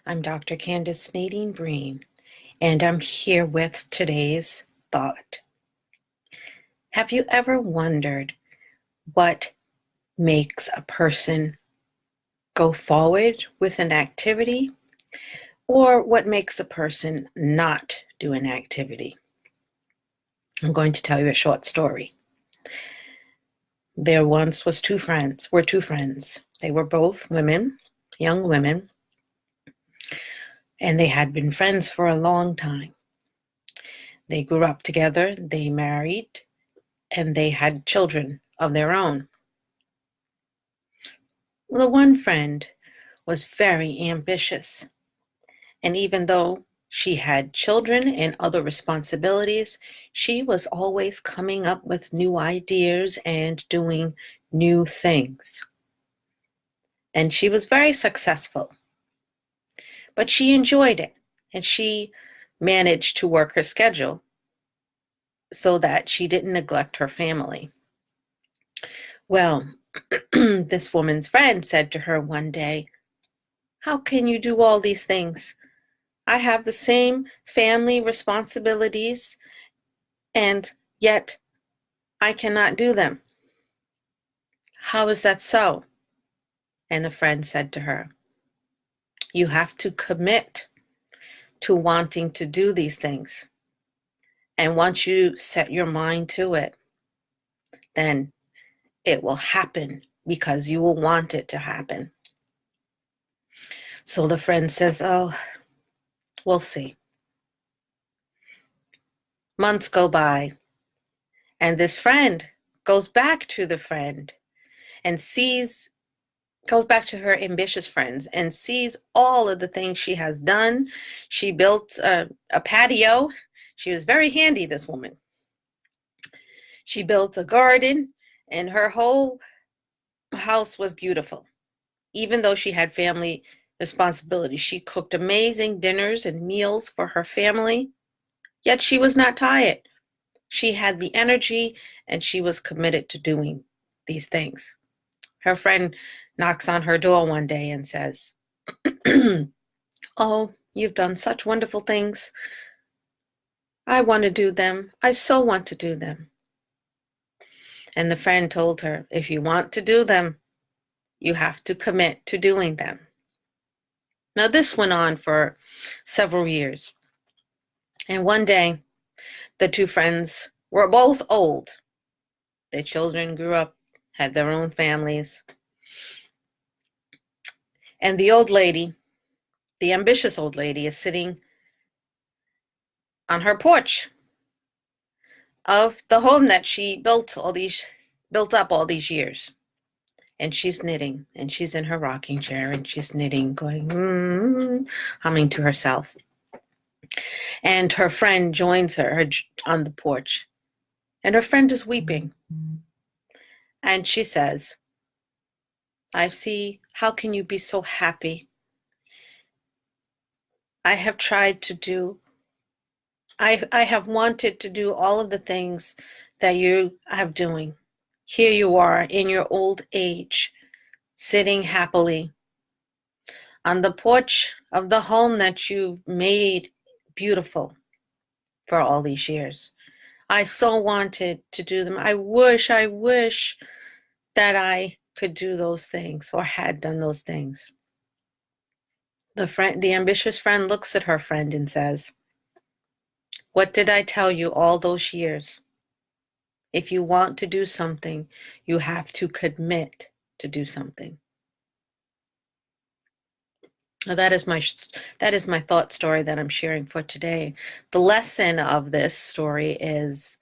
I'm Dr. Candace Nadine Breen, and I'm here with today's thought. Have you ever wondered what makes a person go forward with an activity, or what makes a person not do an activity? I'm going to tell you a short story. There once was two friends. They were both women, young women, and they had been friends for a long time. They grew up together, they married, and they had children of their own. The one friend was very ambitious, and even though she had children and other responsibilities, she was always coming up with new ideas and doing new things. And she was very successful, but she enjoyed it, and she managed to work her schedule so that she didn't neglect her family. Well, this woman's friend said to her one day, "How can you do all these things? I have the same family responsibilities, and yet I cannot do them. How is that so?" And the friend said to her, "You have to commit to wanting to do these things. And once you set your mind to it, then it will happen because you will want it to happen." So the friend says, "Oh, we'll see." Months go by, and this friend goes back to the friend and goes back to her ambitious friends and sees all of the things she has done. She built a patio. She was very handy, this woman. She built a garden, and her whole house was beautiful. Even though she had family responsibilities, she cooked amazing dinners and meals for her family, yet she was not tired. She had the energy, and she was committed to doing these things. Her friend knocks on her door one day and says, "Oh, you've done such wonderful things. I want to do them. I so want to do them." And the friend told her, "If you want to do them, you have to commit to doing them." Now, this went on for several years. And one day, the two friends were both old. Their children grew up, had their own families. And the old lady, the ambitious old lady, is sitting on her porch of the home that she built up all these years. And she's knitting, and she's in her rocking chair, and she's knitting, going, humming to herself. And her friend joins her on the porch, and her friend is weeping. And she says, "I see, how can you be so happy? I have tried to do, I have wanted to do all of the things that you have doing. Here you are in your old age, sitting happily on the porch of the home that you've made beautiful for all these years. I so wanted to do them. I wish that I could do those things or had done those things." The ambitious friend looks at her friend and says, "What did I tell you all those years? If you want to do something, you have to commit to do something." Now, that is my thought story that I'm sharing for today. The lesson of this story is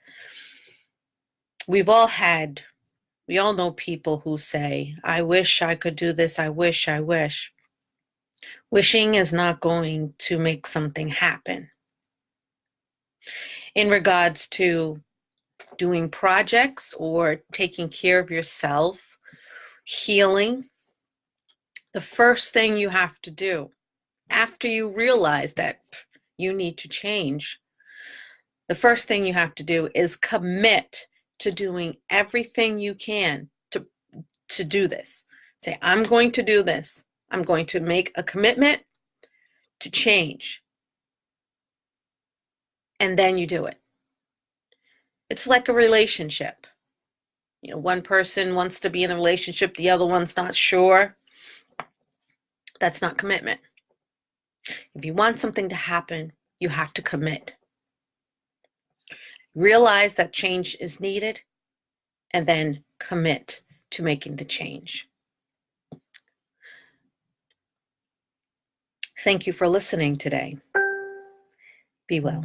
we all know people who say, "I wish I could do this, I wish, I wish." Wishing is not going to make something happen. In regards to doing projects or taking care of yourself, healing, the first thing you have to do after you realize that you need to change, the first thing you have to do is commit to doing everything you can to do this. Say, "I'm going to do this. I'm going to make a commitment to change, and then you do it. It's like a relationship. One person wants to be in a relationship, the other one's not sure. That's not commitment. If you want something to happen, you have to commit. Realize that change is needed, and then commit to making the change. Thank you for listening today. Be well.